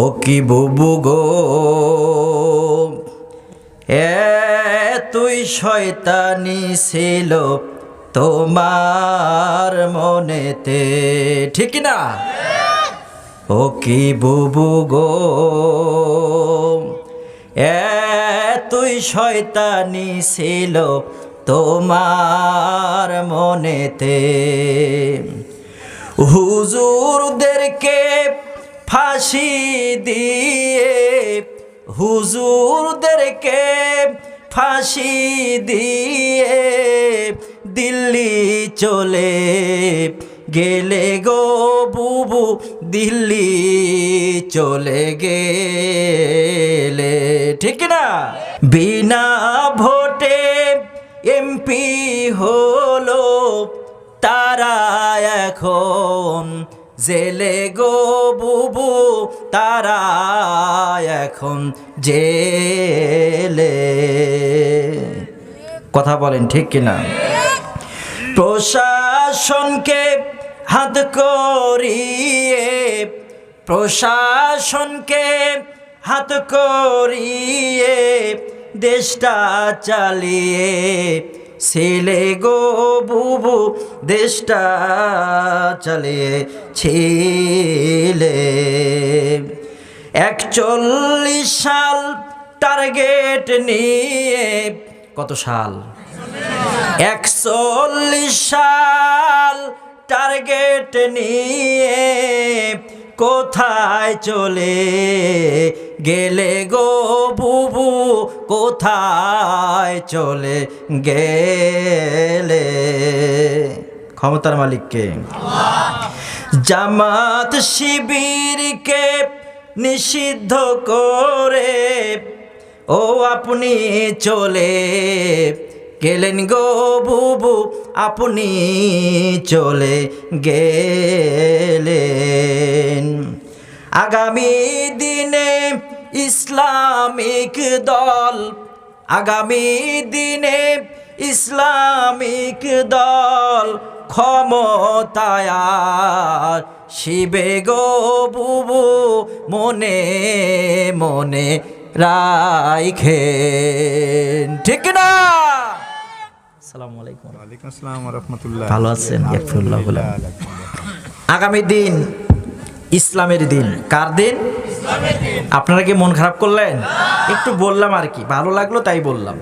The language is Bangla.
ও কি বুবু গো তুই শয়তানি ছিল তোমার মনেতে, ঠিক না? ও কি বুবু গো তুই শয়তানি ছিল তোমার মনেতে। হুজুরদেরকে ফাঁসি দিয়ে, হুজুরদেরকে ফাঁসি দিয়ে দিল্লি চলে গেলে গো বুবু, দিল্লি চলে গেলে, ঠিক না? বিনা ভোটে এমপি হলো তারা এখন জেলে গো বুবু, তারা এখন জেলে। কথা বলেন ঠিক কিনা? প্রশাসনকে হাত করিয়ে, প্রশাসনকে হাত করিয়ে দেশটা চালিয়ে ছেলে গো বুবু, দেশটা চালিয়ে ছেলে। 41 সাল টার্গেট নিয়ে, কত সাল? 41 সাল টার্গেট নিয়ে কোথায় চলে গেলে গো বুবু, কোথায় চলে গেলে? ক্ষমতার মালিককে। জামাত শিবিরকে নিষিদ্ধ করে ও আপনি চলে গেলেন গো বুবু, আপনি চলে গেলেন। আগামী দিনে ইসলামিক দল, আগামী দিনে ইসলামিক দল ক্ষমতায় শিবে গো বুবু, মনে মনে রাইখেন, ঠিক না? আসসালামু আলাইকুম। ওয়ালাইকুম আসসালাম ওয়া রাহমাতুল্লাহ। ভালো আছেন? আগামী দিন ইসলামের দিন। কার দিন? আপনারা কি মন খারাপ করলেন? একটু বললাম আর কি, ভালো লাগলো তাই বললাম।